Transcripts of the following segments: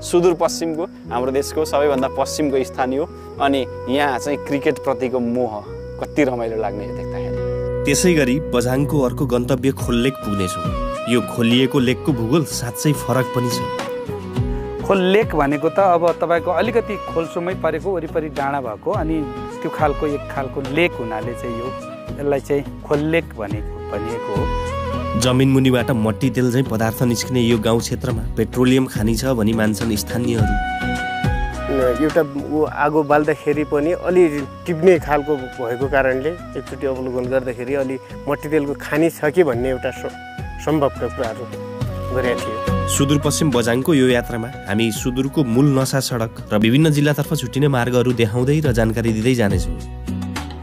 सुदूरपश्चिमको हाम्रो देशको सबैभन्दा पश्चिमको स्थान हो अनि यहाँ चाहिँ क्रिकेटप्रतिको मोह कति रमाइलो लाग्ने यो देख्दाखेरि। त्यसैगरी बझाङको अर्को गन्तव्य खोललेक पुग्नेछौँ। यो खोलिएको लेकको भूगोल साँच्चै फरक पनि छ। खोललेक भनेको त अब तपाईँको अलिकति खोल्सोमै परेको वरिपरि डाँडा भएको अनि त्यो खालको एक खालको लेक हुनाले चाहिँ यसलाई चाहिँ खोललेक भनिएको हो। जमिन मुनिबाट मट्टी तेल चाहिँ पदार्थ निस्किने यो गाउँ क्षेत्रमा पेट्रोलियम खानी छ भनी मान्छन् स्थानीयहरू। एउटा आगो बाल्दाखेरि पनि अलि टिप्ने खालको भएको कारणले एकचोटि अवलोकन गर्दाखेरि अलि मट्टी तेलको खानी छ कि भन्ने एउटा सम्भवका कुराहरू गरेका थिए। सुदूरपश्चिम बझाङको यो यात्रामा हामी सुदूरको मूल नसा सडक र विभिन्न जिल्लातर्फ छुट्टिने मार्गहरू देखाउँदै र जानकारी दिँदै जानेछौँ।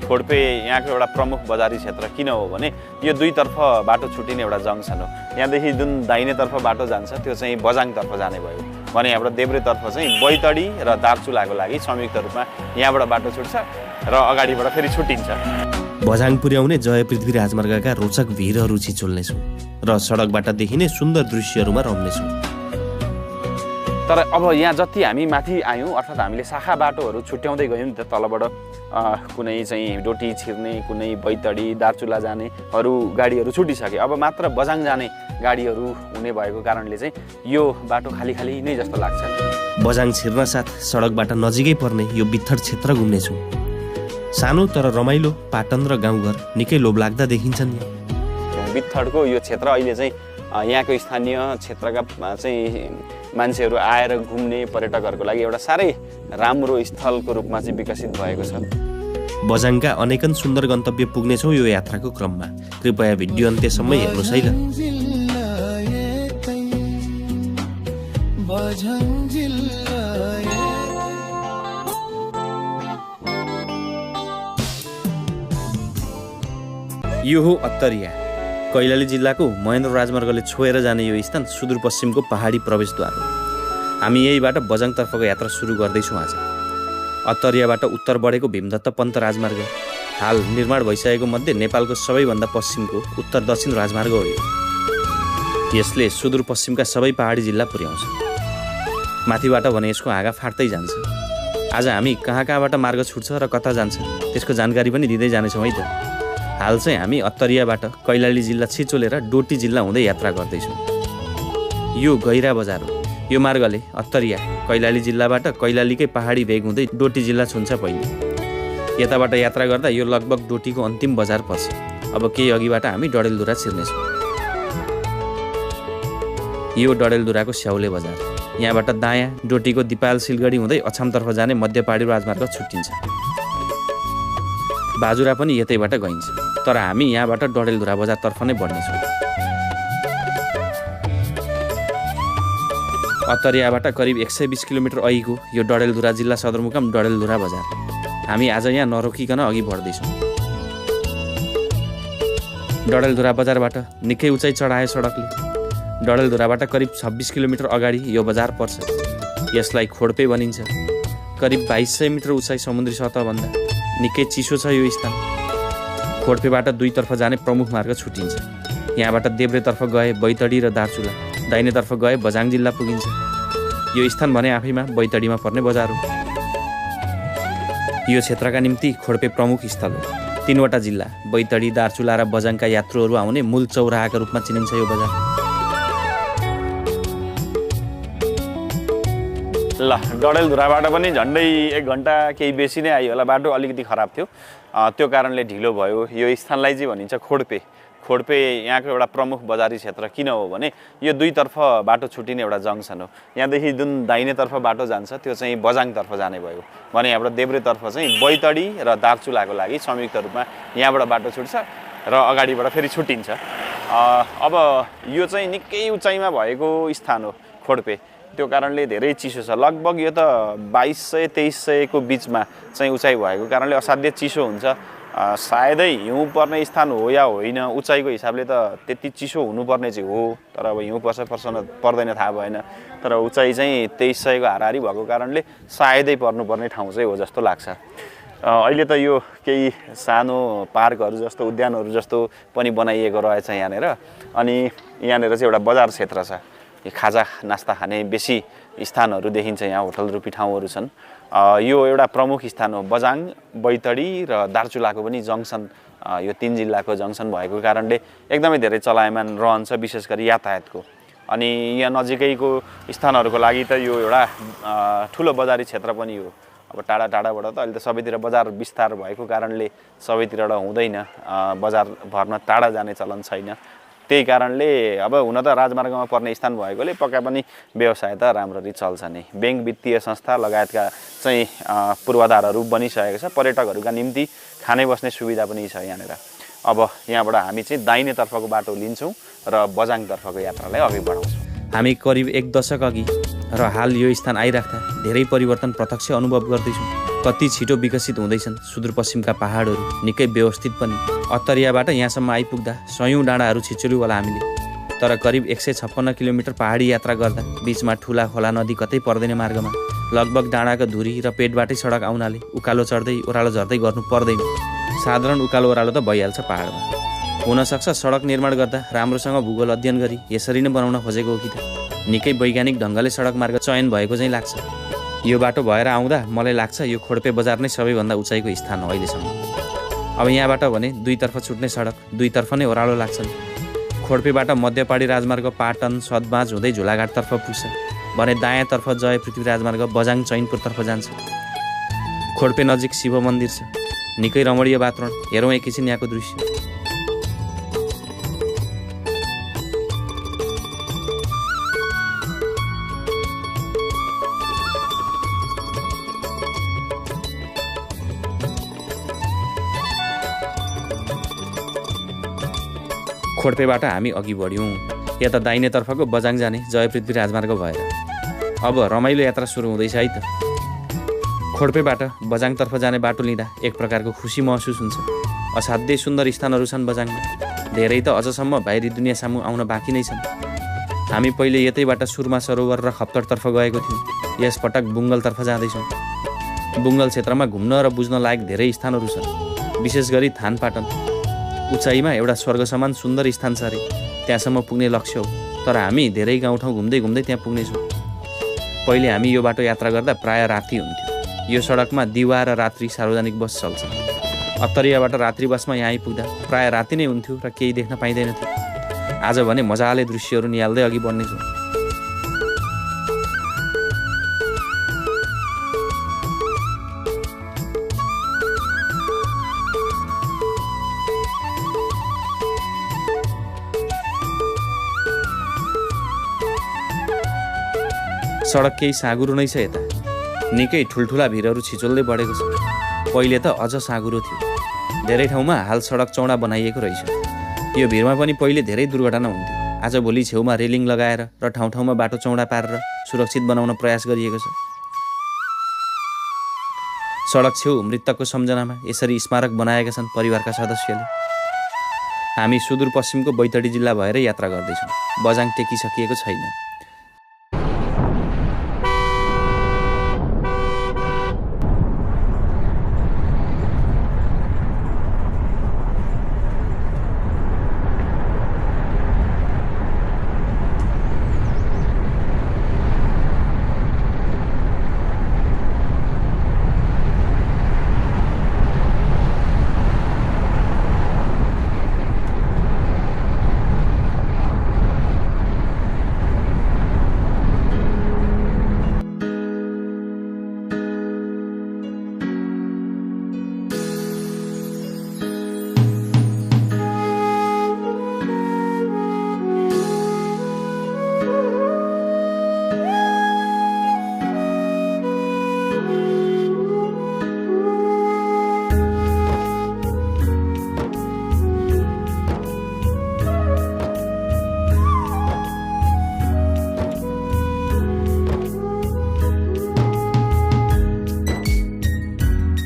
खोडपे यहाँको एउटा प्रमुख बजारी क्षेत्र किन हो भने यो दुईतर्फ बाटो छुट्टिने एउटा जङ्सन हो। यहाँदेखि जुन दाहिनेतर्फ बाटो जान्छ त्यो चाहिँ बझाङतर्फ जाने भयो भने यहाँबाट देब्रेतर्फ चाहिँ बैतडी र दार्चुलाको लागि संयुक्त रूपमा यहाँबाट बाटो छुट्छ र अगाडिबाट फेरि छुट्टिन्छ। बझाङ पुर्याउने जय पृथ्वी राजमार्गका रोचक भिरहरू छिचोल्नेछौँ र सडकबाट देखिने सुन्दर दृश्यहरूमा रम्नेछौँ। तर अब यहाँ जति हामी माथि आयौँ अर्थात् हामीले शाखा बाटोहरू छुट्याउँदै गयौँ नि त तलबाट कुनै चाहिँ डोटी छिर्ने कुनै बैतडी दार्चुला जानेहरू गाडीहरू छुटिसके। अब मात्र बझाङ जाने गाडीहरू हुने भएको कारणले चाहिँ यो बाटो खाली खाली नै जस्तो लाग्छ। बझाङ छिर्न साथ सडकबाट नजिकै पर्ने यो बित्थड क्षेत्र घुम्नेछौँ। सानो तर रमाइलो पाटन र गाउँघर निकै लोभलाग्दा देखिन्छन्। बित्थडको यो क्षेत्र अहिले चाहिँ यहाँको स्थानीय क्षेत्रका चाहिँ मान्छेहरू आएर घुम्ने पर्यटकहरूको लागि एउटा साह्रै राम्रो स्थलको रूपमा चाहिँ विकसित भएको छ। बझाङका अनेकन सुन्दर गन्तव्य पुग्नेछौँ यो यात्राको क्रममा। कृपया भिडियो अन्त्यसम्म हेर्नुहोस् है ल। यो हो अत्तरिया, कैलाली जिल्लाको महेन्द्र राजमार्गले छोएर जाने यो स्थान सुदूरपश्चिमको पहाडी प्रवेशद्वार हो। हामी यहीबाट बझाङतर्फको यात्रा सुरु गर्दैछौँ आज। अत्तरियाबाट उत्तर बढेको भीमदत्त पन्त राजमार्ग हाल निर्माण भइसकेको मध्ये नेपालको सबैभन्दा पश्चिमको उत्तर दक्षिण राजमार्ग हो यो। यसले सुदूरपश्चिमका सबै पहाडी जिल्ला पुर्याउँछ। माथिबाट भने यसको हाँगा फाट्दै जान्छ। आज हामी कहाँबाट मार्ग छुट्छ र कता जान्छ त्यसको जानकारी पनि दिँदै जानेछौँ है त। हाल चाहिँ हामी अत्तरियाबाट कैलाली जिल्ला छिचोलेर डोटी जिल्ला हुँदै यात्रा गर्दैछौँ। यो गैरा बजार हो। यो मार्गले अत्तरिया कैलाली जिल्लाबाट कैलालीकै पहाडी भेग हुँदै डोटी जिल्ला छुन्छ पहिले। यताबाट यात्रा गर्दा यो लगभग डोटीको अन्तिम बजार पर्छ। अब केही अघिबाट हामी डडेलधुरा छिर्नेछौँ। यो डडेलधुराको स्याउले बजार। यहाँबाट दायाँ डोटीको दिपाल सिलगढी हुँदै अछामतर्फ जाने मध्य पहाडी राजमार्ग छुट्टिन्छ। बाजुरा पनि यतैबाट गइन्छ तर हामी यहाँबाट डडेलधुरा बजारतर्फ नै बढ्नेछौँ। अत्तरियाबाट करिब 120 किलोमिटर अघिको यो डडेलधुरा जिल्ला सदरमुकाम डडेलधुरा बजार। हामी आज यहाँ नरोकिकन अघि बढ्दैछौँ। डडेलधुरा बजारबाट निकै उचाइ चढायो सडकले। डडेलधुराबाट करिब 26 किलोमिटर अगाडि यो बजार पर्छ। यसलाई खोडपे भनिन्छ। करिब 2200 मिटर उचाइ समुद्री सतहभन्दा निकै चिसो छ यो स्थान। खोडपेबाट दुईतर्फ जाने प्रमुख मार्ग छुटिन्छ। यहाँबाट देब्रेतर्फ गए बैतडी र दार्चुला, दाहिनेतर्फ गए बझाङ जिल्ला पुगिन्छ। यो स्थान भने आफैमा बैतडीमा पर्ने बजार हो। यो क्षेत्रका निम्ति खोडपे प्रमुख स्थल हो। 3वटा जिल्ला बैतडी दार्चुला र बझाङका यात्रुहरू आउने मूल चौराहाका रूपमा चिनिन्छ यो बजार। ल डडेलधुराबाट पनि झन्डै 1 घन्टा केही बेसी नै आयो होला। बाटो अलिकति खराब थियो त्यो कारणले ढिलो भयो। यो स्थानलाई चाहिँ भनिन्छ खोडपे। खोडपे यहाँको एउटा प्रमुख बजारी क्षेत्र किन हो भने यो दुईतर्फ बाटो छुट्टिने एउटा जङ्सन हो। यहाँदेखि जुन दाहिनेतर्फ बाटो जान्छ त्यो चाहिँ बझाङतर्फ जाने भयो भने यहाँबाट देब्रेतर्फ चाहिँ बैतडी र दार्चुलाको लागि संयुक्त रूपमा यहाँबाट बाटो छुट्छ र अगाडिबाट फेरि छुट्टिन्छ। अब यो चाहिँ निकै उचाइमा भएको स्थान हो खोडपे। त्यो कारणले धेरै चिसो छ। लगभग यो त 2200-2300 को बिचमा चाहिँ उचाइ भएको कारणले असाध्य चिसो हुन्छ। सायदै हिउँ पर्ने स्थान हो या होइन, उचाइको हिसाबले त त्यति चिसो हुनुपर्ने चाहिँ हो तर अब हिउँ पर्दैन थाहा भएन। तर उचाइ चाहिँ 2300 को हाराहारी भएको कारणले सायदै पर्नुपर्ने ठाउँ चाहिँ हो जस्तो लाग्छ। अहिले त यो केही सानो पार्कहरू जस्तो उद्यानहरू जस्तो पनि बनाइएको रहेछ यहाँनिर। अनि यहाँनिर चाहिँ एउटा बजार क्षेत्र छ। खाजा नास्ता खाने बेसी स्थानहरू देखिन्छ। यहाँ होटल रूपी ठाउँहरू छन्। यो एउटा प्रमुख स्थान हो। बझाङ, बैतडी र दार्चुलाको पनि जङ्सन, यो 3 जिल्लाको जङ्सन भएको कारणले एकदमै धेरै चलायमान रहन्छ, विशेष गरी यातायातको। अनि यहाँ नजिकैको स्थानहरूको लागि त यो एउटा ठुलो बजारी क्षेत्र पनि हो। अब टाढा टाढाबाट त अहिले त सबैतिर बजार विस्तार भएको कारणले सबैतिर हुँदैन, बजार भर्न टाढा जाने चलन छैन। त्यही कारणले अब हुन त राजमार्गमा पर्ने स्थान भएकोले पक्का पनि व्यवसाय त राम्ररी चल्छ नै। ब्याङ्क, वित्तीय संस्था लगायतका चाहिँ पूर्वाधारहरू बनिसकेको छ। पर्यटकहरूका निम्ति खाने बस्ने सुविधा पनि छ यहाँनिर। अब यहाँबाट हामी चाहिँ दाहिनेतर्फको बाटो लिन्छौँ र बझाङतर्फको यात्रालाई अघि बढाउँछौँ। हामी करिब 1 दशक अघि र हाल यो स्थान आइराख्दा धेरै परिवर्तन प्रत्यक्ष अनुभव गर्दैछौँ। कति छिटो विकसित हुँदैछन् सुदूरपश्चिमका पहाडहरू, निकै व्यवस्थित पनि। अत्तरियाबाट यहाँसम्म आइपुग्दा सयौँ डाँडाहरू छिचुल्यो होला हामीले। तर करिब 156 किलोमिटर पहाडी यात्रा गर्दा बीचमा ठुला खोला नदी कतै पर्दैन मार्गमा। लगभग डाँडाको धुरी र पेटबाटै सडक आउनाले उकालो चढ्दै ओह्रालो झर्दै गर्नु पर्दैन। साधारण उकालो ओह्रालो त भइहाल्छ पहाडमा। हुनसक्छ सडक निर्माण गर्दा राम्रोसँग भूगोल अध्ययन गरी यसरी नै बनाउन खोजेको हो कि त। निकै वैज्ञानिक ढङ्गले सडक मार्ग चयन भएको चाहिँ लाग्छ। यो बाटो भएर आउँदा मलाई लाग्छ यो खोडपे बजार नै सबैभन्दा उचाइको स्थान हो अहिलेसम्म। अब यहाँबाट भने दुईतर्फ छुट्ने सडक, दुईतर्फ नै ओह्रालो लाग्छन्। खोडपेबाट मध्यपाडी राजमार्ग पाटन, सदबाज हुँदै झोलाघाटतर्फ पुग्छ भने दायाँतर्फ जय पृथ्वी राजमार्ग बझाङ चैनपुरतर्फ जान्छ। खोडपे नजिक शिव मन्दिर छ। निकै रमणीय वातावरण। हेरौँ एकैछिन यहाँको दृश्य। खोडपेबाट हामी अघि बढ्यौँ। यता दाहिनेतर्फको बझाङ जाने जय पृथ्वी राजमार्ग भएर अब रमाइलो यात्रा सुरु हुँदैछ है त। खोडपेबाट बझाङतर्फ जाने बाटो लिँदा एक प्रकारको खुसी महसुस हुन्छ। असाध्यै सुन्दर स्थानहरू छन् बझाङमा। धेरै त अझसम्म बाहिरी दुनियाँ सामु आउन बाँकी नै छन्। हामी पहिले यतैबाट सुरमा सरोवर र खप्तडतर्फ गएको थियौँ। यसपटक बुङ्गलतर्फ जाँदैछौँ। बुङ्गल क्षेत्रमा घुम्न र बुझ्न लायक धेरै स्थानहरू छन्, विशेष गरी थानपाटन। उचाइमा एउटा स्वर्ग समान सुन्दर स्थान छ अरे। त्यहाँसम्म पुग्ने लक्ष्य हो। तर हामी धेरै गाउँठाउँ घुम्दै घुम्दै त्यहाँ पुग्नेछौँ। पहिले हामी यो बाटो यात्रा गर्दा प्रायः राति हुन्थ्यो। यो सडकमा दिवा र रात्रि सार्वजनिक बस चल्छन्। अत्तरियाबाट रात्रि बसमा यहाँ आइपुग्दा प्रायः राति नै हुन्थ्यो र केही देख्न पाइँदैन थियो। आज भने मजाले दृश्यहरू निहाल्दै अघि बढ्नेछौँ। सडक केही साँघुरो नै छ यता। निकै ठुल्ठुला भिरहरू छिचोल्दै बढेको छ। पहिले त अझ साँघुरो थियो। धेरै ठाउँमा हाल सडक चौडा बनाइएको रहेछ। यो भिरमा पनि पहिले धेरै दुर्घटना हुन्थ्यो। आजभोलि छेउमा रेलिङ लगाएर र ठाउँ ठाउँमा बाटो चौडा पारेर सुरक्षित बनाउन प्रयास गरिएको छ। सडक छेउ मृतकको सम्झनामा यसरी स्मारक बनाएका छन् परिवारका सदस्यले। हामी सुदूरपश्चिमको बैतडी जिल्ला भएर यात्रा गर्दैछौँ। बझाङ टेकिसकिएको छैन।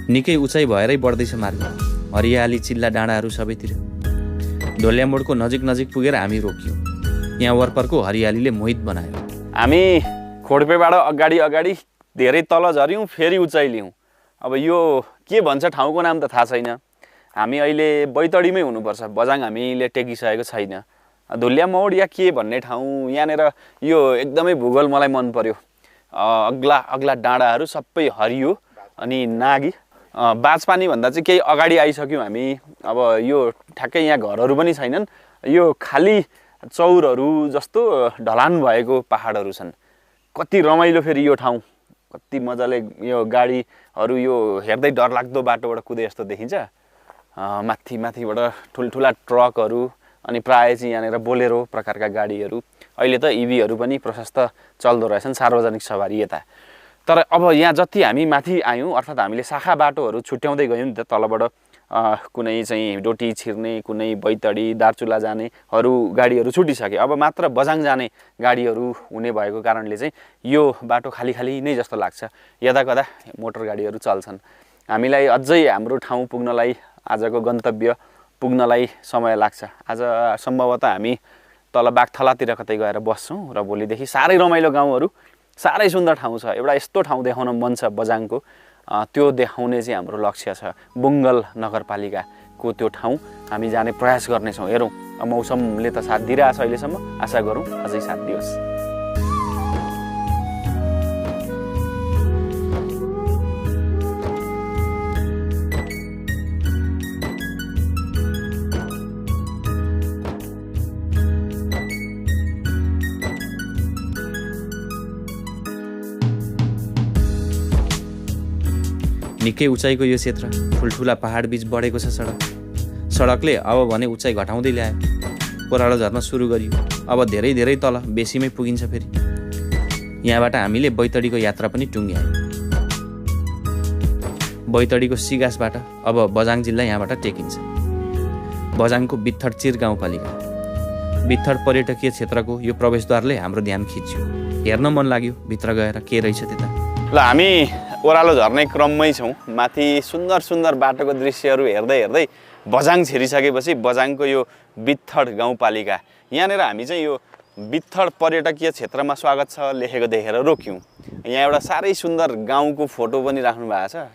निकै उचाइ भएरै बढ्दैछ मार्ग। हरियाली चिल्ला डाँडाहरू सबैतिर। ढोल्या मोडको नजिक नजिक पुगेर हामी रोकियौँ। यहाँ वरपरको हरियालीले मोहित बनायो। हामी खोडपेबाट अगाडि अगाडि धेरै तल झऱ्यौँ, फेरि उचाइ लियौँ। अब यो के भन्छ ठाउँको नाम त थाहा छैन। हामी अहिले बैतडीमै हुनुपर्छ। बझाङ हामीले टेकिसकेको छैन। ढोल्या मोड या के भन्ने ठाउँ यहाँनिर यो एकदमै भूगोल मलाई मन पर्यो। अग्ला अग्ला डाँडाहरू सबै हरियो अनि नागी। बाजपानी भन्दा चाहिँ केही अगाडि आइसक्यौँ हामी। अब यो ठ्याक्कै यहाँ घरहरू पनि छैनन्, यो खाली चौरहरू जस्तो ढलान भएको पहाडहरू छन्। कति रमाइलो फेरि यो ठाउँ, कति मजाले यो गाडीहरू यो हेर्दै डरलाग्दो बाटोबाट कुदे जस्तो देखिन्छ। माथि माथिबाट ठुल्ठुला ट्रकहरू अनि प्रायः चाहिँ यहाँनिर बोलेरो प्रकारका गाडीहरू, अहिले त इभीहरू पनि प्रशस्त चल्दो रहेछन् सार्वजनिक सवारी यता। तर अब यहाँ जति हामी माथि आयौँ अर्थात् हामीले शाखा बाटोहरू छुट्याउँदै गयौँ नि त, तलबाट कुनै चाहिँ डोटी छिर्ने, कुनै बैतडी दार्चुला जानेहरू गाडीहरू छुटिसके। अब मात्र बझाङ जाने गाडीहरू हुने भएको कारणले चाहिँ यो बाटो खाली खाली नै जस्तो लाग्छ। यदाकदा मोटर गाडीहरू चल्छन्। हामीलाई अझै हाम्रो ठाउँ पुग्नलाई, आजको गन्तव्य पुग्नलाई समय लाग्छ। आज सम्भवतः हामी तल बागथलातिर कतै गएर बस्छौँ र भोलिदेखि साह्रै रमाइलो गाउँहरू, साह्रै सुन्दर ठाउँ छ। एउटा यस्तो ठाउँ देखाउन मन छ बझाङको, त्यो देखाउने चाहिँ हाम्रो लक्ष्य छ। बुङ्गल नगरपालिकाको त्यो ठाउँ हामी जाने प्रयास गर्नेछौँ। हेरौँ, मौसमले त साथ दिइरहेछ अहिलेसम्म, आशा गरौँ अझै साथ दियोस्। निकै उचाइको यो क्षेत्र, ठुल्ठुला पहाड बीच बढेको छ सडकले। अब भने उचाइ घटाउँदै ल्यायो। ओह्रालो झर्न सुरु गरियो। अब धेरै धेरै तल बेसीमै पुगिन्छ फेरि। यहाँबाट हामीले बैतडीको यात्रा पनि टुङ्ग्यायौँ। बैतडीको सिगासबाट अब बझाङ जिल्ला यहाँबाट टेकिन्छ। बझाङको बित्थडचिर गाउँपालिका, बित्थड पर्यटकीय क्षेत्रको यो प्रवेशद्वारले हाम्रो ध्यान खिच्यो। हेर्न मन लाग्यो भित्र गएर के रहेछ त्यता। ल हामी ओह्रालो झर्ने क्रममै छौँ। माथि सुन्दर सुन्दर बाटोको दृश्यहरू हेर्दै हेर्दै बझाङ छिरिसकेपछि बझाङको यो बित्थड गाउँपालिका, यहाँनिर हामी चाहिँ यो बित्थड पर्यटकीय क्षेत्रमा स्वागत छ लेखेको देखेर रोक्यौँ। यहाँ एउटा साह्रै सुन्दर गाउँको फोटो पनि राख्नु भएको छ।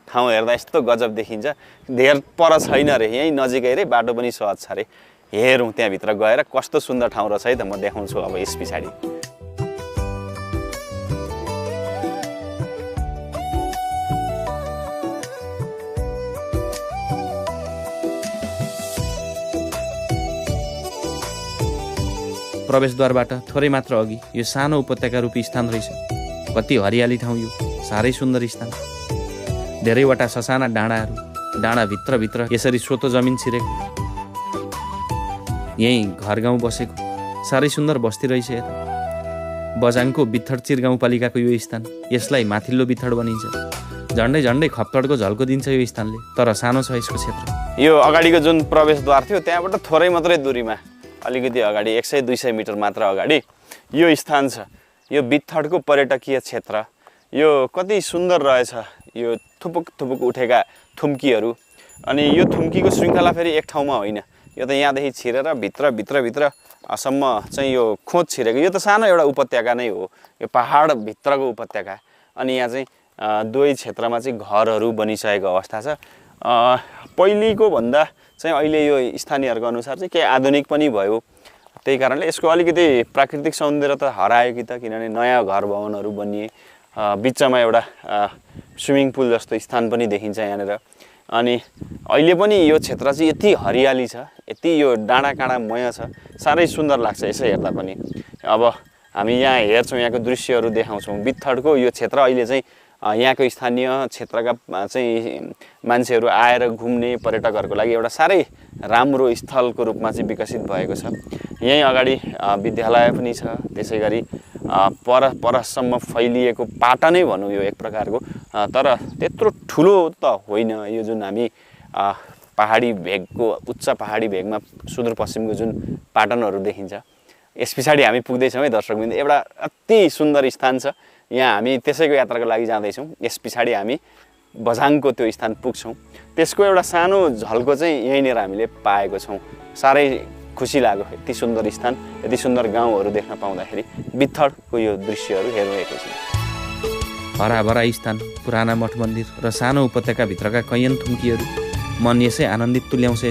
ठाउँ हेर्दा यस्तो गजब देखिन्छ। धेर पर छैन रे, यहीँ नजिकै रे, बाटो पनि सहज छ रे। हेरौँ त्यहाँभित्र गएर कस्तो सुन्दर ठाउँ रहेछ है त, म देखाउँछु अब यस पछाडि। प्रवेशद्वारबाट थोरै मात्र अघि यो सानो उपत्यका रूपी स्थान रहेछ। कति हरियाली ठाउँ यो, साह्रै सुन्दर स्थान। धेरैवटा ससाना डाँडाहरू, डाँडा भित्रभित्र यसरी सोतो जमिन छिरेको, यहीँ घर गाउँ बसेको साह्रै सुन्दर बस्ती रहेछ यता। बझाङको बित्थडचिर गाउँपालिकाको यो स्थान, यसलाई माथिल्लो बित्थड भनिन्छ। झन्डै झन्डै खप्तडको झल्को दिन्छ यो स्थानले, तर सानो छ यसको क्षेत्र। यो अगाडिको जुन प्रवेशद्वार थियो त्यहाँबाट थोरै मात्रै दूरीमा, अलिकति अगाडि 100-200 मिटर मात्र अगाडि यो स्थान छ। यो बित्थडको पर्यटकीय क्षेत्र, यो कति सुन्दर रहेछ। यो थुपुक थुपुक उठेका थुम्कीहरू, अनि यो थुम्कीको श्रृङ्खला फेरि एक ठाउँमा होइन। यो त यहाँदेखि छिरेर भित्रसम्म चाहिँ यो खोज छिरेको। यो त सानो एउटा उपत्यका नै हो, यो पहाडभित्रको उपत्यका। अनि यहाँ चाहिँ दुवै क्षेत्रमा चाहिँ घरहरू बनिसकेको अवस्था छ। पहिलेको भन्दा चाहिँ अहिले यो स्थानीयहरूको अनुसार चाहिँ केही आधुनिक पनि भयो। त्यही कारणले यसको अलिकति प्राकृतिक सौन्दर्यता हरायो कि त, किनभने नयाँ घर भवनहरू बनिए। बिचमा एउटा स्विमिङ पुल जस्तो स्थान पनि देखिन्छ यहाँनिर। अनि अहिले पनि यो क्षेत्र चाहिँ यति हरियाली छ, यति यो डाँडा काँडामय छ, साह्रै सुन्दर लाग्छ यसो हेर्दा पनि। अब हामी यहाँ हेर्छौँ, यहाँको दृश्यहरू देखाउँछौँ। बित्थडको यो क्षेत्र अहिले चाहिँ यहाँको स्थानीय क्षेत्रका चाहिँ मान्छेहरू आएर घुम्ने पर्यटकहरूको लागि एउटा साह्रै राम्रो स्थलको रूपमा चाहिँ विकसित भएको छ। यहीँ अगाडि विद्यालय पनि छ, त्यसै गरी परसम्म फैलिएको पाटा नै भनौँ यो एक प्रकारको, तर त्यत्रो ठुलो त होइन। यो जुन हामी पहाडी भेगको, उच्च पहाडी भेगमा सुदूरपश्चिमको जुन पाटनहरू देखिन्छ, यस पछाडि हामी पुग्दैछौँ है दर्शकवृन्द। एउटा अति सुन्दर स्थान छ, यहाँ हामी त्यसैको यात्राको लागि जाँदैछौँ। यस पछाडि हामी बझाङको त्यो स्थान पुग्छौँ। त्यसको एउटा सानो झल्को चाहिँ यहीँनिर हामीले पाएको छौँ। साह्रै खुसी लाग्यो यति सुन्दर स्थान, यति सुन्दर गाउँहरू देख्न पाउँदाखेरि। बित्थडको यो दृश्यहरू हेर्नु एकैछिन। हराभरा स्थान, पुराना मठ मन्दिर र सानो उपत्यकाभित्रका कैयन थुम्कीहरू मन यसै आनन्दित तुल्याउँछ।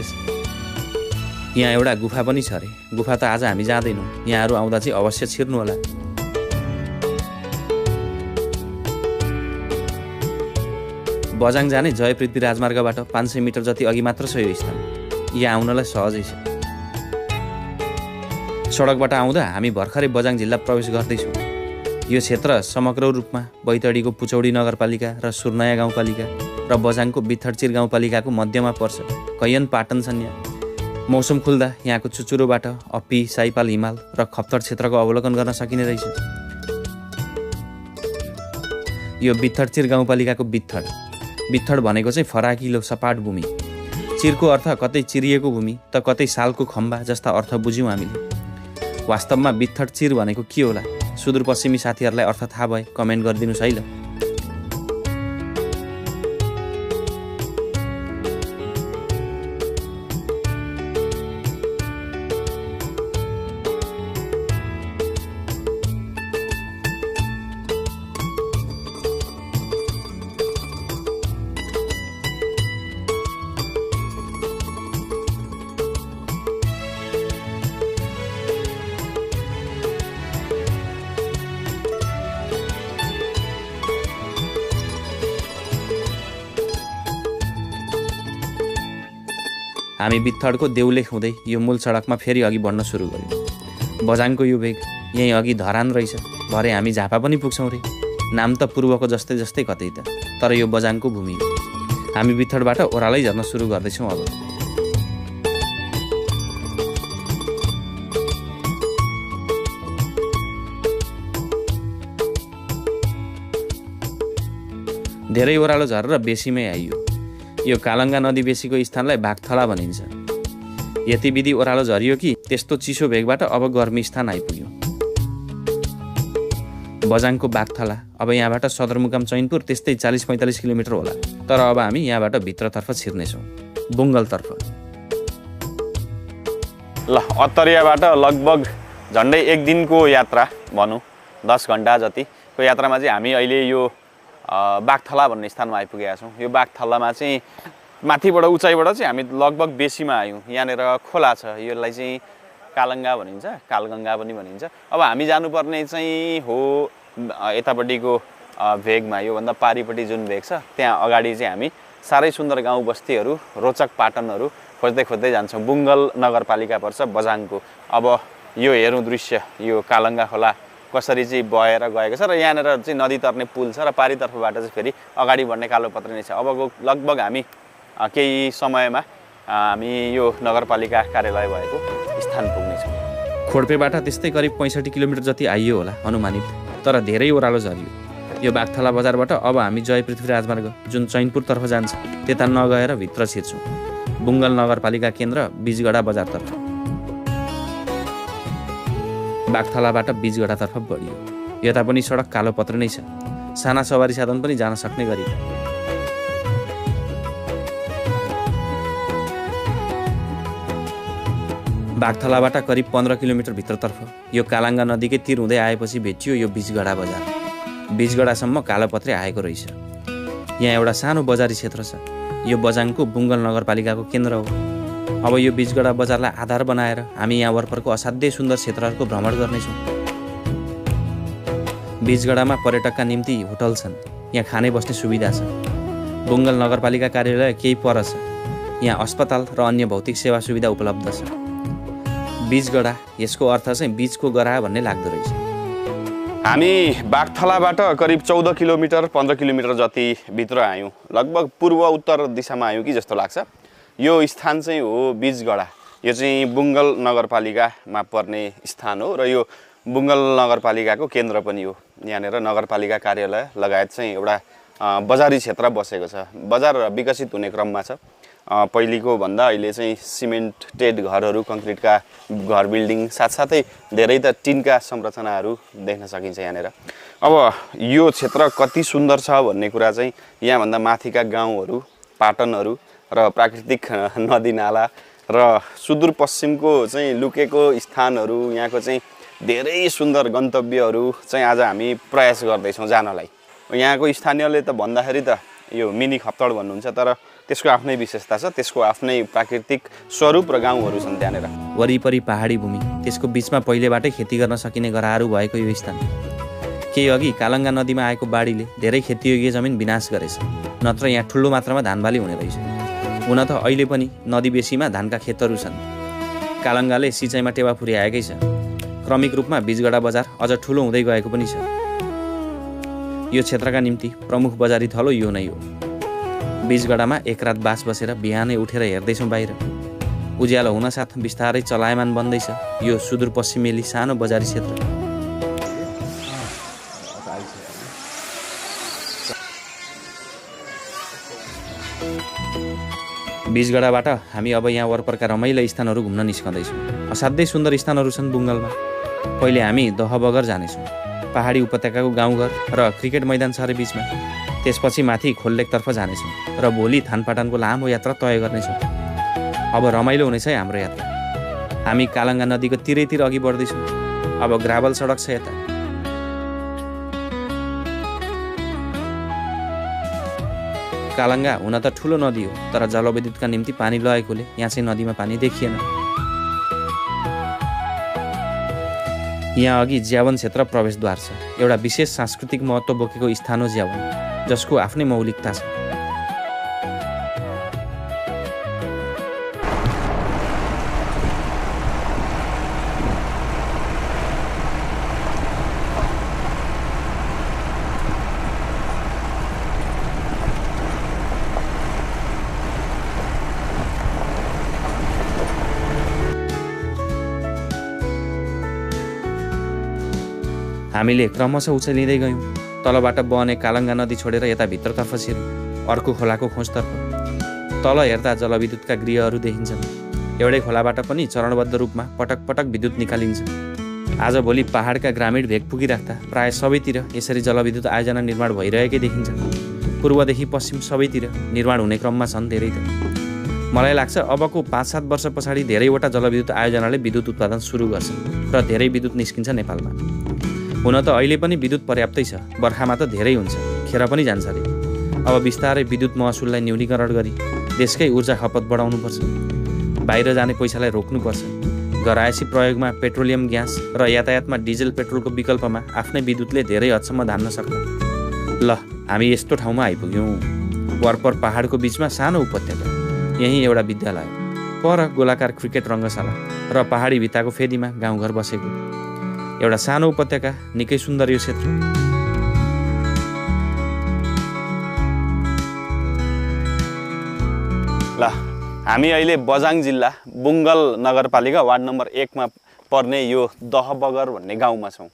यहाँ एउटा गुफा पनि छ अरे। गुफा त आज हामी जाँदैनौँ, यहाँहरू आउँदा चाहिँ अवश्य छिर्नु होला। बझाङ जाने जय पृथ्वी राजमार्गबाट 500 मिटर जति अघि मात्र छ यो स्थान। यहाँ आउनलाई सहजै छ। सडकबाट आउँदा हामी भर्खरै बझाङ जिल्ला प्रवेश गर्दैछौँ। यो क्षेत्र समग्र रूपमा बैतडीको पुचौडी नगरपालिका र सुर्नया गाउँपालिका र बझाङको बित्थडचिर गाउँपालिकाको मध्यमा पर्छ। कैयन पाटन छन् यहाँ। मौसम खुल्दा यहाँको चुचुरोबाट अप्पी, साइपाल हिमाल र खप्तर क्षेत्रको अवलोकन गर्न सकिने रहेछ। यो बित्थडचिर गाउँपालिकाको बित्थड भनेको चाहिँ फराकिलो सपाट भूमि। चिरको अर्थ कतै चिरिएको भूमि त कतै सालको खम्बा जस्ता अर्थ बुझ्यौँ हामीले। वास्तवमा बित्थडचिर भनेको के होला? सुदूरपश्चिमी साथीहरूलाई अर्थ थाहा भए कमेन्ट गरिदिनुहोस् है ल। हामी बित्थडको देउलेख हुँदै यो मूल सडकमा फेरि अघि बढ्न सुरु गऱ्यौँ। बझाङको यो भेग यहीँ अघि धरान रहेछ। भरे हामी झापा पनि पुग्छौँ रे। नाम त पूर्वको जस्तै जस्तै कतै त, तर यो बझाङको भूमि हो। हामी बित्थडबाट ओह्रालै झर्न सुरु गर्दैछौँ अब। धेरै ओह्रालो झरेर बेसीमै आइयो। यो कालङ्गा नदी बेसीको स्थानलाई बाघथला भनिन्छ। यति विधि ओह्रालो झरियो कि त्यस्तो चिसो भेगबाट अब गर्मी स्थान आइपुग्यो। बझाङको बाघथला अब यहाँबाट सदरमुकाम चैनपुर त्यस्तै 40-45 किलोमिटर होला। तर अब हामी यहाँबाट भित्रतर्फ छिर्नेछौँ, बुङ्गलतर्फ। ल, अत्तरियाबाट लगभग झन्डै 1 दिनको यात्रा भनौँ, 10 घन्टा जतिको यात्रामा चाहिँ हामी अहिले यो बाघथला भन्ने स्थानमा आइपुगेका छौँ। यो बाघथलामा चाहिँ माथिबाट उचाइबाट चाहिँ हामी लगभग बेसीमा आयौँ। यहाँनिर खोला छ, यसलाई चाहिँ कालङ्गा भनिन्छ, कालगङ्गा पनि भनिन्छ। अब हामी जानुपर्ने चाहिँ हो यतापट्टिको भेगमा, योभन्दा पारिपट्टि जुन भेग छ त्यहाँ अगाडि चाहिँ हामी साह्रै सुन्दर गाउँ बस्तीहरू, रोचक पाटनहरू खोज्दै खोज्दै जान्छौँ। बुङ्गल नगरपालिका पर्छ बझाङको। अब यो हेरौँ दृश्य, यो कालङ्गा खोला कसरी चाहिँ बहेर गएको छ र यहाँनिर चाहिँ नदी तर्ने पुल छ र पारितर्फबाट चाहिँ फेरि अगाडि बढ्ने कालोपत्री नै छ। अबको लगभग हामी केही समयमा हामी यो नगरपालिका कार्यालय भएको स्थान पुग्नेछौँ। खोडपेबाट त्यस्तै करिब 65 किलोमिटर जति आइयो होला अनुमानित, तर धेरै ओह्रालो झरियो। यो बाघथला बजारबाट अब हामी जय पृथ्वी राजमार्ग जुन चैनपुरतर्फ जान्छ त्यता नगएर भित्र छिर्छौँ, बुङ्गल नगरपालिका केन्द्र बिजगडा बजारतर्फ। बाघथलाबाट बिजगडातर्फ बढियो। यता पनि सडक कालोपत्र नै छ, साना सवारी साधन पनि जान सक्ने गरी। बाघथलाबाट करिब 15 किलोमिटर भित्रतर्फ यो कालाङ्गा नदीकै तिर हुँदै आएपछि भेटियो यो बिजगडा बजार। बिजगडासम्म कालोपत्रे आएको रहेछ। यहाँ एउटा सानो बजारी क्षेत्र छ। यो बझाङको बुङ्गल नगरपालिकाको केन्द्र हो। अब यो बिजगडा बजारलाई आधार बनाएर हामी यहाँ वरपरको असाध्यै सुन्दर क्षेत्रहरूको भ्रमण गर्नेछौँ। बिजगडामा पर्यटकका निम्ति होटल छन्, यहाँ खाने बस्ने सुविधा छ। बुङ्गल नगरपालिका कार्यालय केही पर छ। यहाँ अस्पताल र अन्य भौतिक सेवा सुविधा उपलब्ध छ। बिजगडा यसको अर्थ चाहिँ बिचको गरा भन्ने लाग्दो रहेछ। हामी बाघथलाबाट करिब 14 किलोमिटर 15 किलोमिटर जति भित्र आयौँ। लगभग पूर्व उत्तर दिशामा आयौँ कि जस्तो लाग्छ। यो स्थान चाहिँ हो बिजगडा। यो चाहिँ बुङ्गल नगरपालिकामा पर्ने स्थान हो र यो बुङ्गल नगरपालिकाको केन्द्र पनि हो। यहाँनिर नगरपालिका कार्यालय लगायत चाहिँ एउटा बजारी क्षेत्र बसेको छ। बजार विकसित हुने क्रममा छ। पहिलेको भन्दा अहिले चाहिँ सिमेन्टेड घरहरू, कङ्क्रिटका घर बिल्डिङ साथसाथै धेरै त टिनका संरचनाहरू देख्न सकिन्छ यहाँनिर। अब यो क्षेत्र कति सुन्दर छ भन्ने कुरा चाहिँ यहाँभन्दा माथिका गाउँहरू, पाटनहरू र प्राकृतिक नदीनाला र सुदूरपश्चिमको चाहिँ लुकेको स्थानहरू, यहाँको चाहिँ धेरै सुन्दर गन्तव्यहरू चाहिँ आज हामी प्रयास गर्दैछौँ जानलाई। यहाँको स्थानीयले त भन्दाखेरि त यो मिनी खप्तड भन्नुहुन्छ, तर त्यसको आफ्नै विशेषता छ, त्यसको आफ्नै प्राकृतिक स्वरूप र गाउँहरू छन् त्यहाँनिर। वरिपरि पहाडी भूमि, त्यसको बिचमा पहिलेबाटै खेती गर्न सकिने गराहरू भएको यो स्थान। केही अघि कालङ्गा नदीमा आएको बाढीले धेरै खेतीयोग्य जमिन विनाश गरेछ, नत्र यहाँ ठुलो मात्रामा धानबाली हुने रहेछ। हुन त अहिले पनि नदी बेसीमा धानका खेतहरू छन्। कालङ्गाले सिँचाइमा टेवा पुर्याएकै छ। क्रमिक रूपमा बीजगढा बजार अझ ठुलो हुँदै गएको पनि छ। यो क्षेत्रका निम्ति प्रमुख बजारी थलो यो नै हो। बीजगढामा एक रात बास बसेर बिहानै उठेर हेर्दैछौँ बाहिर। उज्यालो हुनसाथ बिस्तारै चलायमान बन्दैछ यो सुदूरपश्चिमेली सानो बजारी क्षेत्र। बीजगढाबाट हामी अब यहाँ वरपरका रमाइला स्थानहरू घुम्न निस्कँदैछौँ। असाध्यै सुन्दर स्थानहरू छन् बुङ्गलमा। पहिले हामी दहबगर जानेछौँ, पहाडी उपत्यकाको गाउँघर र क्रिकेट मैदान छ अरे बिचमा। त्यसपछि माथि खोललेकतर्फ जानेछौँ र भोलि थानपाटानको लामो यात्रा तय गर्नेछौँ। अब रमाइलो हुनेछ है हाम्रो यात्रा। हामी कालङ्गा नदीको तिरैतिर अघि बढ्दैछौँ। अब ग्राभल सडक छ यता। कालङ्गा हुन त ठुलो नदी हो, तर जलविद्युतका निम्ति पानी लगेकोले यहाँ चाहिँ नदीमा पानी देखिएन। यहाँ अघि ज्यावन क्षेत्र प्रवेशद्वार छ। एउटा विशेष सांस्कृतिक महत्त्व बोकेको स्थान हो ज्यावन, जसको आफ्नै मौलिकता छ। हामीले क्रमशः उचालिँदै गयौँ। तलबाट बहने कालङ्गा नदी छोडेर यता भित्रतर्फ छिर्यौँ, अर्को खोलाको खोजतर्फ। तल हेर्दा जलविद्युतका गृहहरू देखिन्छन्। एउटै खोलाबाट पनि चरणबद्ध रूपमा पटक पटक विद्युत निकालिन्छ। आजभोलि पहाडका ग्रामीण भेग पुगिराख्दा प्राय सबैतिर यसरी जलविद्युत आयोजना निर्माण भइरहेकै देखिन्छ। पूर्वदेखि पश्चिम सबैतिर निर्माण हुने क्रममा छन् धेरै त। मलाई लाग्छ अबको 5-7 वर्ष पछाडि धेरैवटा जलविद्युत आयोजनाले विद्युत उत्पादन सुरु गर्छ र धेरै विद्युत निस्किन्छ नेपालमा। हुन त अहिले पनि विद्युत पर्याप्तै छ, बर्खामा त धेरै हुन्छ, खेर पनि जान्छ अरे। अब बिस्तारै विद्युत महसुललाई न्यूनीकरण गरी देशकै ऊर्जा खपत बढाउनुपर्छ। बाहिर जाने पैसालाई रोक्नुपर्छ। घरायसी प्रयोगमा पेट्रोलियम ग्यास र यातायातमा डिजेल पेट्रोलको विकल्पमा आफ्नै विद्युतले धेरै हदसम्म धान्न सक्छ। ल, हामी यस्तो ठाउँमा आइपुग्यौँ। वरपर पहाडको बिचमा सानो उपत्यका, यहीँ एउटा विद्यालय, पर गोलाकार क्रिकेट रङ्गशाला र पहाडी भित्ताको फेदीमा गाउँघर बसेको एउटा सानो उपत्यका। निकै सुन्दर यो क्षेत्र। ल, हामी अहिले बझाङ जिल्ला बुङ्गल नगरपालिका वार्ड नम्बर 1 मा पर्ने यो दहबगर भन्ने गाउँमा छौँ।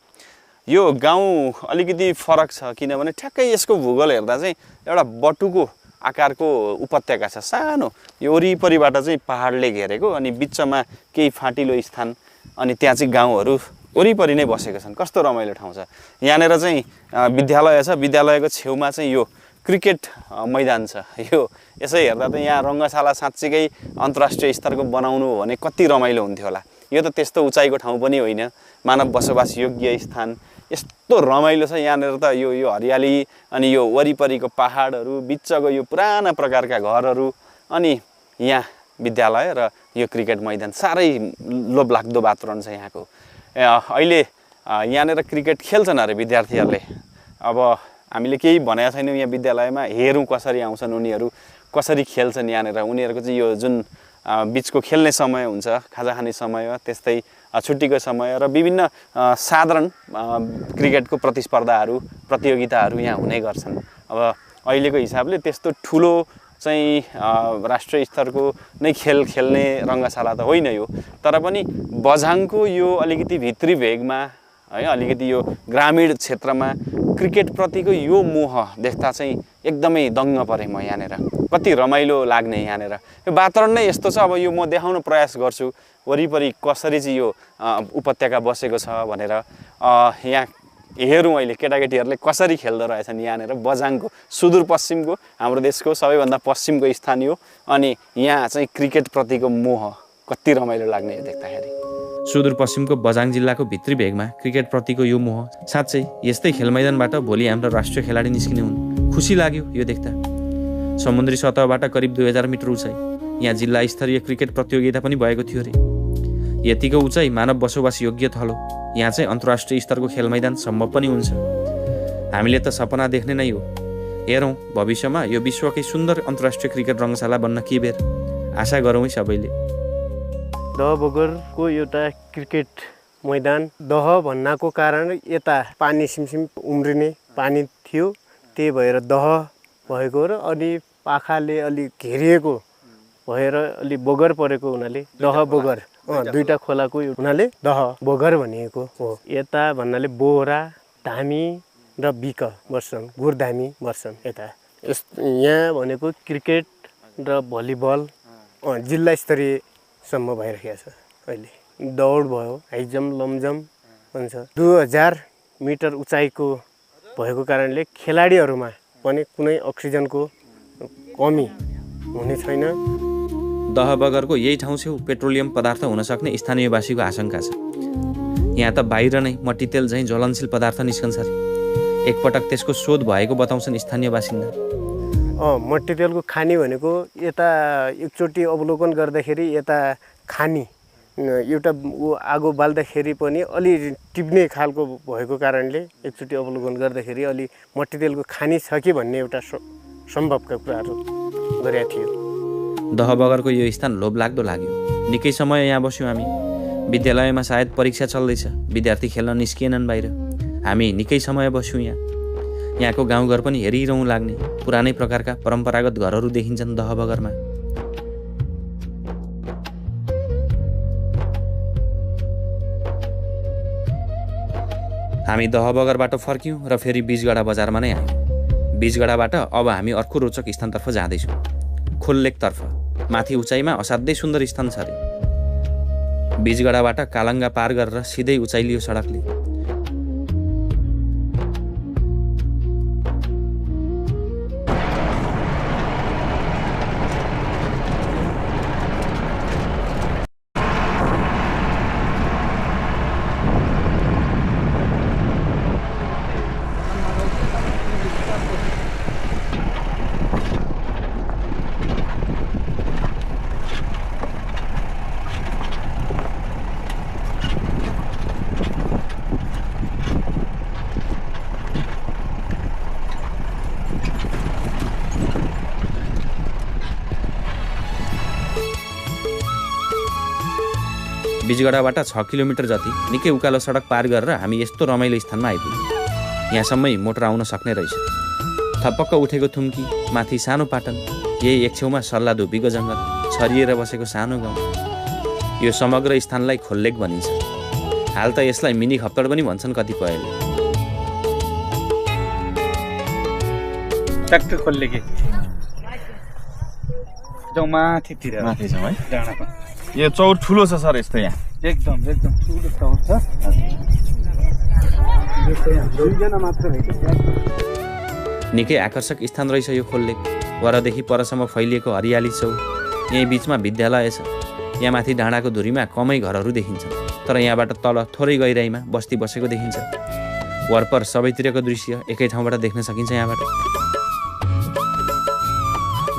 यो गाउँ अलिकति फरक छ, किनभने ठ्याक्कै यसको भूगोल हेर्दा चाहिँ एउटा बटुको आकारको उपत्यका छ, सानो। यो वरिपरिबाट चाहिँ पहाडले घेरेको, अनि बिचमा केही फाँटिलो स्थान, अनि त्यहाँ चाहिँ गाउँहरू वरिपरि नै बसेको छन्। कस्तो रमाइलो ठाउँ छ। यहाँनिर चाहिँ विद्यालय छ। विद्यालयको छेउमा चाहिँ यो क्रिकेट मैदान छ। यो यसै हेर्दा त यहाँ रङ्गशाला साँच्चीकै अन्तर्राष्ट्रिय स्तरको बनाउनु हो भने कति रमाइलो हुन्थ्यो होला। यो त त्यस्तो उचाइको ठाउँ पनि होइन, मानव बसोबास योग्य स्थान। यस्तो रमाइलो छ यहाँनिर त। यो हरियाली, अनि यो वरिपरिको पहाडहरू, बिचको यो पुराना प्रकारका घरहरू, अनि यहाँ विद्यालय र यो क्रिकेट मैदान। साह्रै लोभलाग्दो वातावरण छ यहाँको। अहिले यहाँनिर क्रिकेट खेल्छन् अरे विद्यार्थीहरूले। अब हामीले केही भनेको छैनौँ यहाँ विद्यालयमा, हेरौँ कसरी आउँछन् उनीहरू, कसरी खेल्छन् यहाँनिर। उनीहरूको चाहिँ यो जुन बिचको खेल्ने समय हुन्छ, खाजा खाने समय, त्यस्तै छुट्टीको समय र विभिन्न साधारण क्रिकेटको प्रतियोगिताहरू यहाँ हुने गर्छन्। अब अहिलेको हिसाबले त्यस्तो ठुलो चाहिँ राष्ट्रिय स्तरको नै खेल्ने रङ्गशाला त होइन यो, तर पनि बझाङको यो अलिकति भित्री भेगमा है, अलिकति यो ग्रामीण क्षेत्रमा क्रिकेटप्रतिको यो मोह देख्दा चाहिँ एकदमै दङ्ग परेँ म यहाँनिर। कति रमाइलो लाग्ने यहाँनिर। यो वातावरण नै यस्तो छ। अब यो म देखाउन प्रयास गर्छु वरिपरि कसरी चाहिँ यो उपत्यका बसेको छ भनेर। यहाँ हेरौँ अहिले केटाकेटीहरूले कसरी खेल्दो रहेछन् यहाँनिर। बझाङको सुदूरपश्चिमको, हाम्रो देशको सबैभन्दा पश्चिमको स्थान हो, अनि यहाँ चाहिँ क्रिकेटप्रतिको मोह कति रमाइलो लाग्ने यो देख्दाखेरि। सुदूरपश्चिमको बझाङ जिल्लाको भित्री भेगमा क्रिकेटप्रतिको यो मोह, साँच्चै यस्तै खेलमैदानबाट भोलि हाम्रो राष्ट्रिय खेलाडी निस्किने हुन्। खुसी लाग्यो यो देख्दा। समुद्री सतहबाट करिब 2000 मिटर उचाइ। यहाँ जिल्ला स्तरीय क्रिकेट प्रतियोगिता पनि भएको थियो अरे। यतिको उचाइ मानव बसोबास योग्य थलो। यहाँ चाहिँ अन्तर्राष्ट्रिय स्तरको खेल मैदान सम्भव पनि हुन्छ। हामीले त सपना देख्ने नै हो। हेरौँ भविष्यमा यो विश्वकै सुन्दर अन्तर्राष्ट्रिय क्रिकेट रङ्गशाला बन्न के बेर। आशा गरौँ है सबैले। दह बगरको एउटा क्रिकेट मैदान, दह भन्नाको कारण यता पानी सिमसिम उम्रिने पानी थियो, त्यही भएर दह भएको र अनि पाखाले अलि घेरिएको भएर अलि बगर परेको हुनाले दह बगर, दुईटा खोलाको हुनाले दह बगर भनिएको हो। यता भन्नाले बोहरा, धामी र बिक बस्छन्, गुरधामी बस्छन् यता। यहाँ भनेको क्रिकेट र भलिबल जिल्ला स्तरीयसम्म भइरहेको छ। अहिले दौड भयो, हाई जम्प, लङ जम्प भन्छ। 2000 मिटर उचाइको भएको कारणले खेलाडीहरूमा पनि कुनै अक्सिजनको कमी हुने छैन। दह बगरको यही ठाउँ छेउ पेट्रोलियम पदार्थ हुन सक्ने स्थानीयवासीको आशंका छ। यहाँ त बाहिर नै मट्टीतेल झैँ ज्वलनशील पदार्थ निस्कन्छ अरे। एकपटक त्यसको शोध भएको बताउँछन् स्थानीय बासिन्दा। मट्टीतेलको खानी भनेको यता एकचोटि अवलोकन गर्दाखेरि यता खानी एउटा आगो बाल्दाखेरि पनि अलि टिप्ने खालको भएको कारणले एकचोटि अवलोकन गर्दाखेरि अलि मट्टीतेलको खानी छ कि भन्ने एउटा सम्भवका कुराहरू गरेका थियो। दह बगरको यो स्थान लोभलाग्दो लाग्यो। निकै समय यहाँ बस्यौँ हामी। विद्यालयमा सायद परीक्षा चल्दैछ, विद्यार्थी खेल्न निस्किएनन् बाहिर। हामी निकै समय बस्यौँ यहाँ। यहाँको गाउँघर पनि हेरिरहँ लाग्ने पुरानै प्रकारका परम्परागत घरहरू देखिन्छन् दह बगरमा। हामी दह बगरबाट फर्क्यौँ र फेरि बीजगढा बजारमा नै आयौँ। बीजगढाबाट अब हामी अर्को रोचक स्थानतर्फ जाँदैछौँ, खोललेकतर्फ। माथि उचाइमा असाध्यै सुन्दर स्थान छ अरे। बीजगढाबाट कालङ्गा पार गरेर सिधै उचाइलियो सडकले। बीजगढाबाट 6 किलोमिटर जति निकै उकालो सडक पार गरेर हामी यस्तो रमाइलो स्थानमा आइपुग्यौँ। यहाँसम्मै मोटर आउन सक्ने रहेछ। थपक्क उठेको थुम्की, माथि सानो पाटन, यही एक छेउमा सल्ला धुपीको जङ्गल, छरिएर बसेको सानो गाउँ। यो समग्र स्थानलाई खोललेक भनिन्छ। हाल त यसलाई मिनी खप्तड पनि भन्छन् कतिपयले। ट्याक्टर खोललेके जाउँ माथितिर, माथि छ है डाँडामा। यो चौर ठुलो छ सर, यस्तो यहाँ एकदम ठुलो चौर छ। दुईजना मात्र भेट्यो। निकै आकर्षक स्थान रहेछ यो खोललेक। वरदेखि परसम्म फैलिएको हरियाली छौ। यही बिचमा विद्यालय छ। यहाँ माथि डाँडाको धुरीमा कमै घरहरू देखिन्छन्, तर यहाँबाट तल थोरै गहिराइमा बस्ती बसेको देखिन्छ। वरपर सबैतिरको दृश्य एकै ठाउँबाट देख्न सकिन्छ। यहाँबाट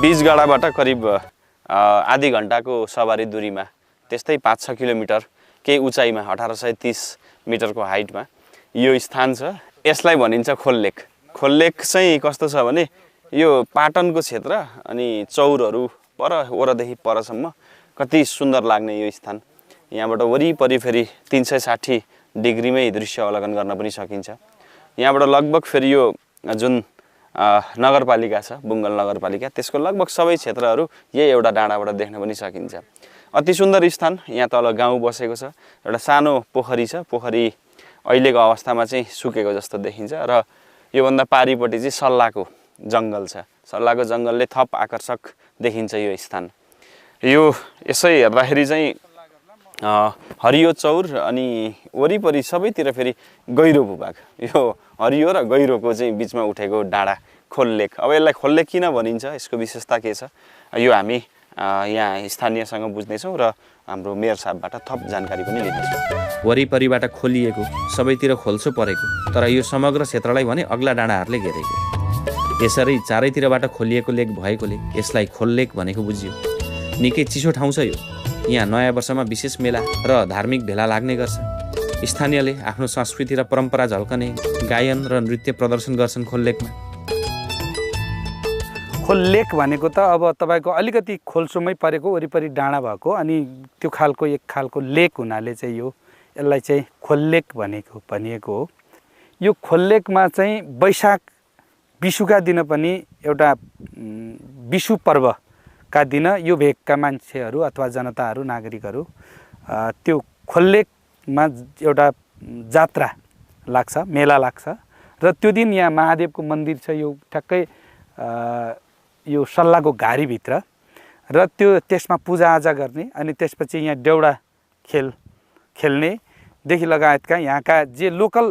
बीजगढाबाट करिब आधी घन्टाको सवारी दूरीमा, त्यस्तै 5-6 किलोमिटर केही उचाइमा 1830 मिटरको हाइटमा यो स्थान छ। यसलाई भनिन्छ खोललेक। खोललेक चाहिँ कस्तो छ भने यो पाटनको क्षेत्र अनि चौरहरू पर वरदेखि परसम्म कति सुन्दर लाग्ने यो स्थान। यहाँबाट वरिपरि फेरि 360 डिग्रीमै दृश्य अवलोकन गर्न पनि सकिन्छ। यहाँबाट लगभग फेरि यो जुन नगरपालिका छ, बुङ्गल नगरपालिका, त्यसको लगभग सबै क्षेत्रहरू यही एउटा डाँडाबाट देख्न पनि सकिन्छ। अति सुन्दर स्थान। यहाँ तल गाउँ बसेको छ। एउटा सानो पोखरी छ। पोखरी अहिलेको अवस्थामा चाहिँ सुकेको जस्तो देखिन्छ र योभन्दा पारिपट्टि चाहिँ सल्लाको जङ्गल छ। सल्लाको जङ्गलले थप आकर्षक देखिन्छ यो स्थान। यो यसै हेर्दाखेरि चाहिँ हरियो चौर अनि वरिपरि सबैतिर फेरि गहिरो भूभाग। यो हरियो र गहिरोको चाहिँ बिचमा उठेको डाँडा खोललेक। अब यसलाई खोललेक किन भनिन्छ, यसको विशेषता के छ, यो हामी यहाँ स्थानीयसँग बुझ्नेछौँ र हाम्रो मेयर साहबबाट थप जानकारी पनि लिनेछौँ। वरिपरिबाट खोलिएको, सबैतिर खोल्सो परेको, तर यो समग्र क्षेत्रलाई भने अग्ला डाँडाहरूले घेरेको। यसरी चारैतिरबाट खोलिएको लेक भएकोले यसलाई खोललेक भनेको बुझियो। निकै चिसो ठाउँ छ यो। यहाँ नयाँ वर्षमा विशेष मेला र धार्मिक भेला लाग्ने गर्छ। स्थानीयले आफ्नो संस्कृति र परम्परा झल्कने गायन र नृत्य प्रदर्शन गर्छन् खोललेकमा। खोललेक भनेको त अब तपाईँको अलिकति खोल्सोमै परेको वरिपरि डाँडा भएको अनि त्यो खालको एक खालको लेक हुनाले चाहिँ यसलाई चाहिँ खोललेक भनिएको हो। यो खोललेकमा चाहिँ वैशाख विशुका दिन पनि एउटा विशु पर्वका दिन यो भेगका मान्छेहरू अथवा जनताहरू नागरिकहरू त्यो खोललेकमा एउटा जात्रा लाग्छ, मेला लाग्छ र त्यो दिन यहाँ महादेवको मन्दिर छ यो ठ्याक्कै यो सल्लाहको घारीभित्र र त्यसमा पूजाआजा गर्ने अनि त्यसपछि यहाँ देउडा खेल्नेदेखि लगायतका यहाँका जे लोकल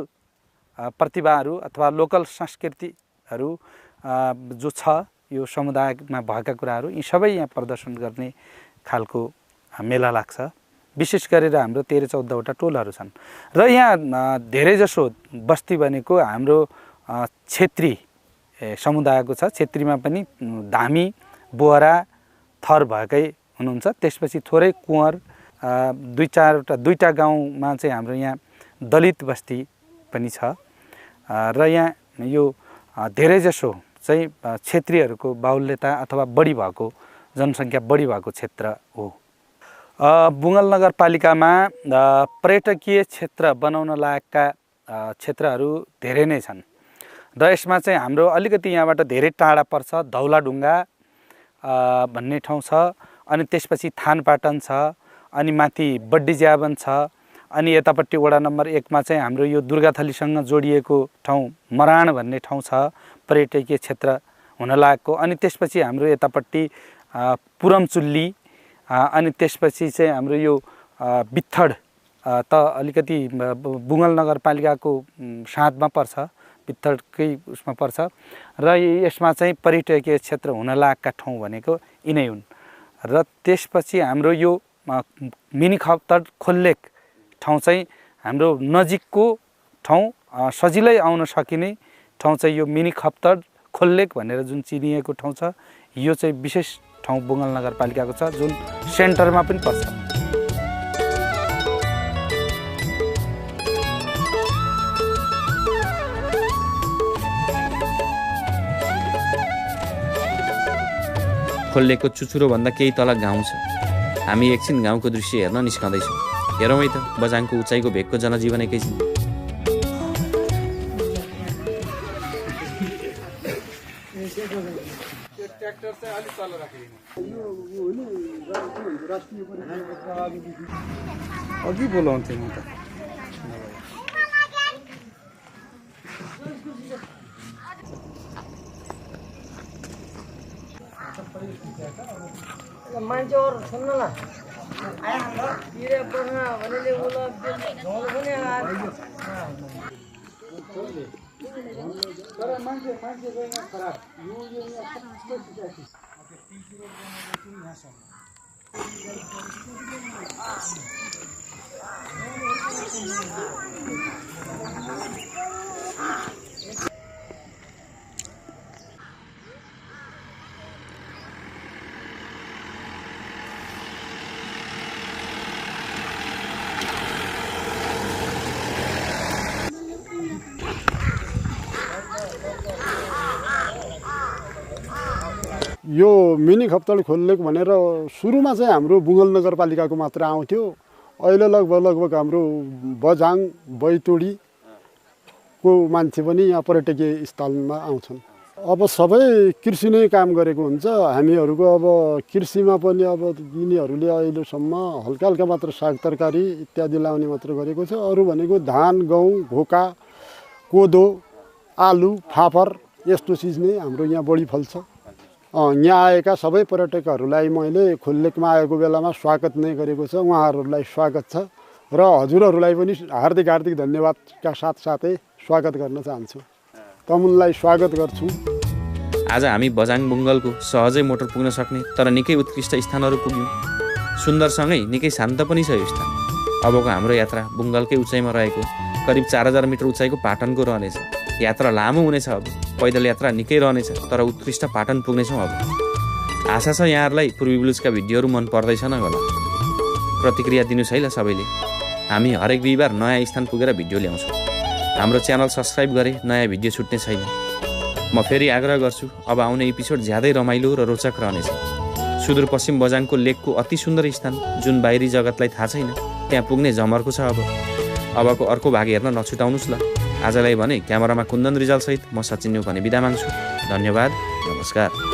प्रतिभाहरू अथवा लोकल संस्कृतिहरू जो छ यो समुदायमा भएका कुराहरू यी सबै यहाँ प्रदर्शन गर्ने खालको मेला लाग्छ। विशेष गरेर हाम्रो 13-14वटा टोलहरू छन् र यहाँ धेरैजसो बस्ती भनेको हाम्रो क्षेत्री समुदायको छ। क्षेत्रीमा पनि धामी बोहरा थर भएकै हुनुहुन्छ। त्यसपछि थोरै कुँवर दुईटा गाउँमा चाहिँ हाम्रो यहाँ दलित बस्ती पनि छ र यहाँ यो धेरैजसो चाहिँ क्षेत्रीहरूको बाहुल्यता अथवा बढी भएको जनसङ्ख्या बढी भएको क्षेत्र हो। बुङ्गल नगरपालिकामा पर्यटकीय क्षेत्र बनाउन लायकका क्षेत्रहरू धेरै नै छन् र यसमा चाहिँ हाम्रो अलिकति यहाँबाट धेरै टाढा पर्छ धौलाढुङ्गा भन्ने ठाउँ छ, अनि त्यसपछि थानपाटन छ, अनि माथि बड्डी ज्यावन छ, अनि यतापट्टि वडा नम्बर 1 मा चाहिँ हाम्रो यो दुर्गाथलीसँग जोडिएको ठाउँ मराण भन्ने ठाउँ छ पर्यटकीय क्षेत्र हुन लागेको। अनि त्यसपछि हाम्रो यतापट्टि पुरमचुल्ली अनि त्यसपछि चाहिँ हाम्रो यो बित्थड त अलिकति बुङ्गल नगरपालिकाको साथमा पर्छ, बित्थडकै उसमा पर्छ र यसमा चाहिँ पर्यटकीय क्षेत्र हुन लागेका ठाउँ भनेको यिनै हुन्। र त्यसपछि हाम्रो यो मिनी खप्तड खोललेक ठाउँ चाहिँ हाम्रो नजिकको ठाउँ सजिलै आउन सकिने ठाउँ चाहिँ यो मिनी खप्तड खोललेक भनेर जुन चिनिएको ठाउँ छ यो चाहिँ विशेष ठाउँ बुङ्गल नगरपालिकाको छ जुन सेन्टरमा पनि पर्छ। खोललेकको चुचुरोभन्दा केही तल गाउँ छ। हामी एकछिन गाउँको दृश्य हेर्न निस्कँदैछौँ। हेरौँ है त बझाङको उचाइको भेगको जनजीवन एकैछिन। अघि बोलाउँथेँ म त। मान्छेहरू सुन्नु ल पिरे पर्न भनेले उला झोल पनि तर मान्छे गएन खराब यो यहाँ सबै सिकाएको यो मिनी खप्तड खोललेक भनेर सुरुमा चाहिँ हाम्रो बुङ्गल नगरपालिकाको मात्र आउँथ्यो। अहिले लगभग हाम्रो बझाङ बैतुडीको मान्छे पनि यहाँ पर्यटकीय स्थलमा आउँछन्। अब सबै कृषि नै काम गरेको हुन्छ। हामीहरूको अब कृषिमा पनि अब यिनीहरूले अहिलेसम्म हल्का हल्का मात्र साग तरकारी इत्यादि लाउने मात्र गरेको छ। अरू भनेको धान गहुँ घोका कोदो आलु फापर यस्तो चिज नै हाम्रो यहाँ बढी फल्छ। यहाँ आएका सबै पर्यटकहरूलाई मैले खोललेकमा आएको बेलामा स्वागत नै गरेको छ। उहाँहरूलाई स्वागत छ र हजुरहरूलाई पनि हार्दिक धन्यवादका साथसाथै स्वागत गर्न चाहन्छु। तमुनलाई स्वागत गर्छु। आज हामी बझाङ बुङ्गलको सहजै मोटर पुग्न सक्ने तर निकै उत्कृष्ट स्थानहरू पुग्यौँ। सुन्दरसँगै निकै शान्त पनि छ यो स्थान। अबको हाम्रो यात्रा बुङ्गलकै उचाइमा रहेको करिब 4000 मिटर उचाइको पाटनको रहनेछ। यात्रा लामो हुनेछ। अब पैदल यात्रा निकै रहनेछ तर उत्कृष्ट पाटन पुग्नेछौँ। अब आशा छ यहाँहरूलाई पूर्वी ब्लुजका भिडियोहरू मन पर्दैछ नै होला। प्रतिक्रिया दिनुहोस् है ल सबैले। हामी हरेक बिहिबार नयाँ स्थान पुगेर भिडियो ल्याउँछौँ। हाम्रो च्यानल सब्सक्राइब गरे नयाँ भिडियो छुट्ने छैन। म फेरि आग्रह गर्छु, अब आउने एपिसोड ज्यादै रमाइलो र रोचक रहनेछ। सुदूरपश्चिम बझाङको लेकको अति सुन्दर स्थान जुन बाहिरी जगतलाई थाहा छैन, त्यहाँ पुग्ने जमर्को छ। अबको अर्को भाग हेर्न नछुटाउनुहोस् ल। आजलाई भने क्यामेरामा कुन्दन रिजालसहित म सचिन न्यू भने बिदा माग्छु। धन्यवाद, नमस्कार।